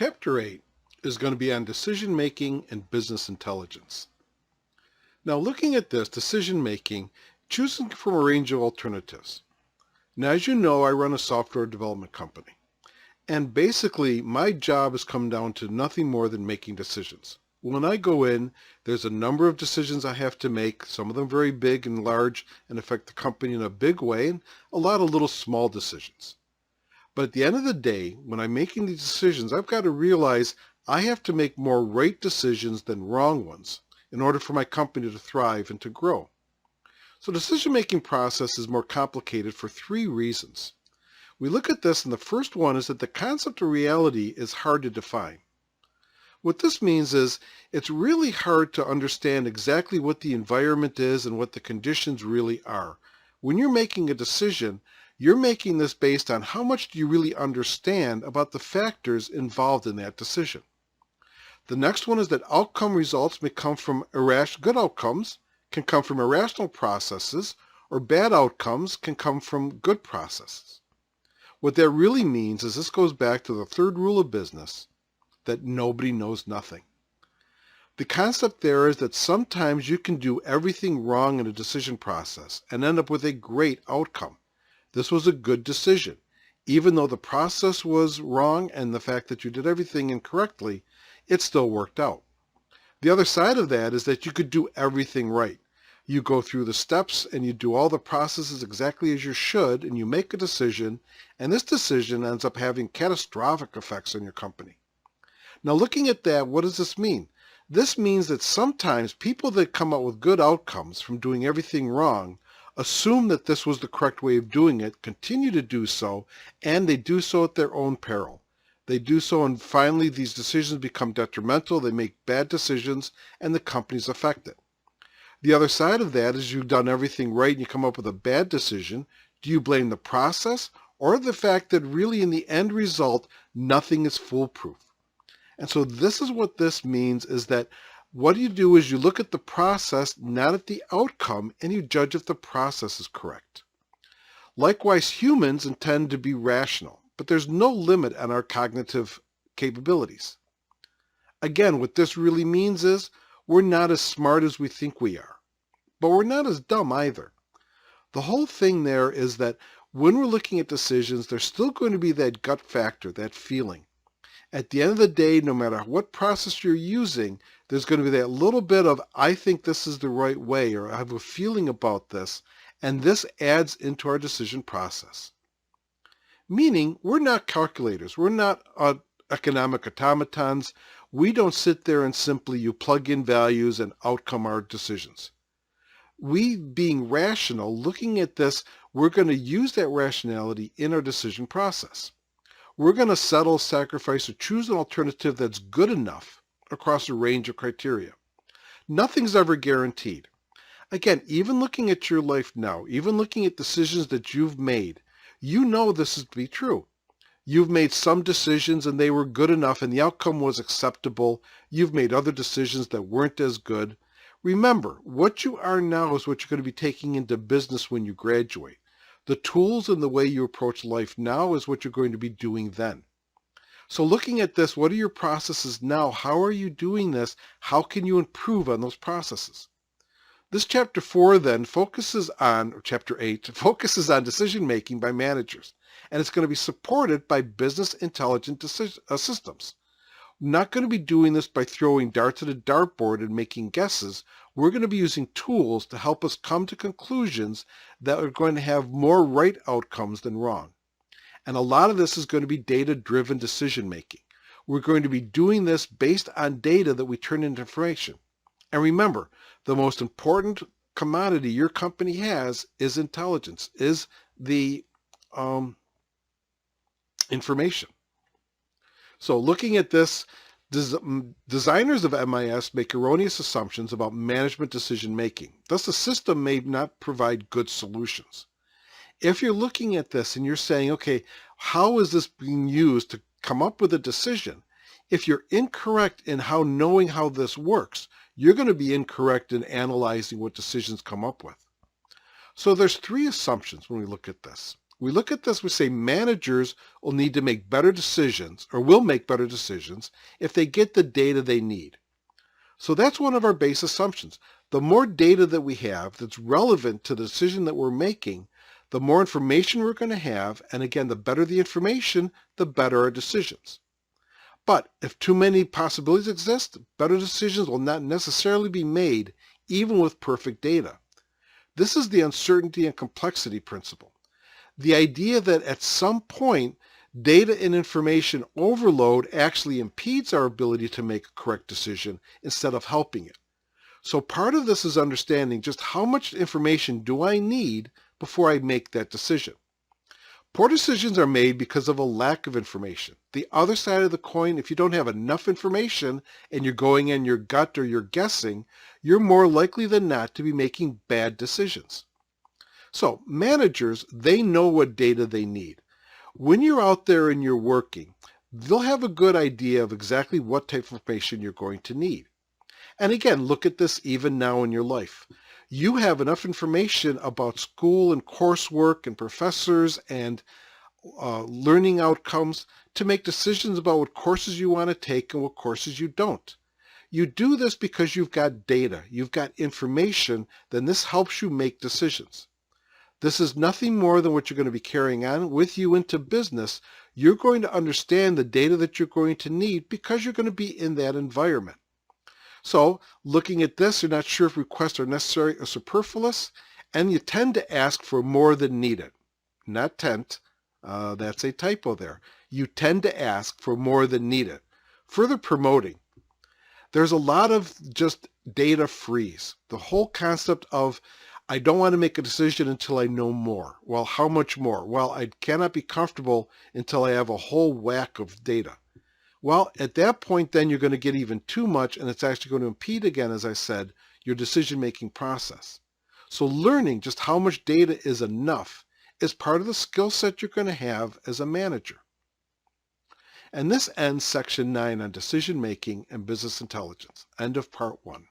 Chapter 8 is going to be on decision making and business intelligence. Now, looking at this decision making, choosing from a range of alternatives. Now, as you know, I run a software development company. And basically, my job has come down to nothing more than making decisions. When I go in, there's a number of decisions I have to make, some of them very big and large and affect the company in a big way, and a lot of little small decisions. But at the end of the day, when I'm making these decisions, I've got to realize I have to make more right decisions than wrong ones in order for my company to thrive and to grow. So the decision-making process is more complicated for three reasons. We look at this, and the first one is that the concept of reality is hard to define. What this means is it's really hard to understand exactly what the environment is and what the conditions really are. When you're making a decision, you're making this based on how much do you really understand about the factors involved in that decision. The next one is that outcome results may come from good outcomes can come from irrational processes, or bad outcomes can come from good processes. What that really means is this goes back to the third rule of business, that nobody knows nothing. The concept there is that sometimes you can do everything wrong in a decision process and end up with a great outcome. This was a good decision. Even though the process was wrong and the fact that you did everything incorrectly, it still worked out. The other side of that is that you could do everything right. You go through the steps and you do all the processes exactly as you should, and you make a decision, and this decision ends up having catastrophic effects on your company. Now, looking at that, what does this mean? This means that sometimes people that come up with good outcomes from doing everything wrong assume that this was the correct way of doing it, continue to do so, and they do so at their own peril. They do so, and finally these decisions become detrimental, they make bad decisions, and the company's affected. The other side of that is you've done everything right and you come up with a bad decision. Do you blame the process or the fact that really in the end result, nothing is foolproof? And so this is what this means, is that what you do is you look at the process, not at the outcome, and you judge if the process is correct. Likewise, humans intend to be rational, but there's no limit on our cognitive capabilities. Again, what this really means is we're not as smart as we think we are, but we're not as dumb either. The whole thing there is that when we're looking at decisions, there's still going to be that gut factor, that feeling. At the end of the day, no matter what process you're using, there's going to be that little bit of, I think this is the right way, or I have a feeling about this, and this adds into our decision process. Meaning, we're not calculators. We're not economic automatons. We don't sit there and simply you plug in values and outcome our decisions. We, being rational, looking at this, we're going to use that rationality in our decision process. We're going to settle, sacrifice, or choose an alternative that's good enough across a range of criteria. Nothing's ever guaranteed. Again, even looking at your life now, even looking at decisions that you've made, you know this is to be true. You've made some decisions and they were good enough and the outcome was acceptable. You've made other decisions that weren't as good. Remember, what you are now is what you're going to be taking into business when you graduate. The tools and the way you approach life now is what you're going to be doing then. So looking at this, what are your processes now? How are you doing this? How can you improve on those processes? This chapter 4 then focuses on, or chapter 8, focuses on decision making by managers. And it's going to be supported by business intelligent systems. We're not going to be doing this by throwing darts at a dartboard and making guesses. We're going to be using tools to help us come to conclusions that are going to have more right outcomes than wrong. And a lot of this is going to be data-driven decision making. We're going to be doing this based on data that we turn into information. And remember, the most important commodity your company has is intelligence, is the information. So looking at this, designers of MIS make erroneous assumptions about management decision making. Thus, the system may not provide good solutions. If you're looking at this and you're saying, okay, how is this being used to come up with a decision? If you're incorrect in knowing how this works, you're going to be incorrect in analyzing what decisions come up with. So there's three assumptions when we look at this. We look at this, we say managers will need to make better decisions, or will make better decisions, if they get the data they need. So that's one of our base assumptions. The more data that we have that's relevant to the decision that we're making, the more information we're going to have, and again, the better the information, the better our decisions. But if too many possibilities exist, better decisions will not necessarily be made, even with perfect data. This is the uncertainty and complexity principle. The idea that at some point, data and information overload actually impedes our ability to make a correct decision instead of helping it. So part of this is understanding just how much information do I need before I make that decision. Poor decisions are made because of a lack of information. The other side of the coin, if you don't have enough information and you're going in your gut or you're guessing, you're more likely than not to be making bad decisions. So managers, they know what data they need. When you're out there and you're working, they'll have a good idea of exactly what type of information you're going to need. And again, look at this even now in your life. You have enough information about school and coursework and professors and learning outcomes to make decisions about what courses you want to take and what courses you don't. You do this because you've got data, you've got information, then this helps you make decisions. This is nothing more than what you're going to be carrying on with you into business. You're going to understand the data that you're going to need because you're going to be in that environment. So looking at this, you're not sure if requests are necessary or superfluous, and you tend to ask for more than needed. Not tent, that's a typo there. You tend to ask for more than needed. Further promoting, there's a lot of just data freeze. The whole concept of, I don't want to make a decision until I know more. Well, how much more? Well, I cannot be comfortable until I have a whole whack of data. Well, at that point, then you're going to get even too much, and it's actually going to impede, again, as I said, your decision-making process. So learning just how much data is enough is part of the skill set you're going to have as a manager. And this ends section 9 on decision-making and business intelligence. End of part 1.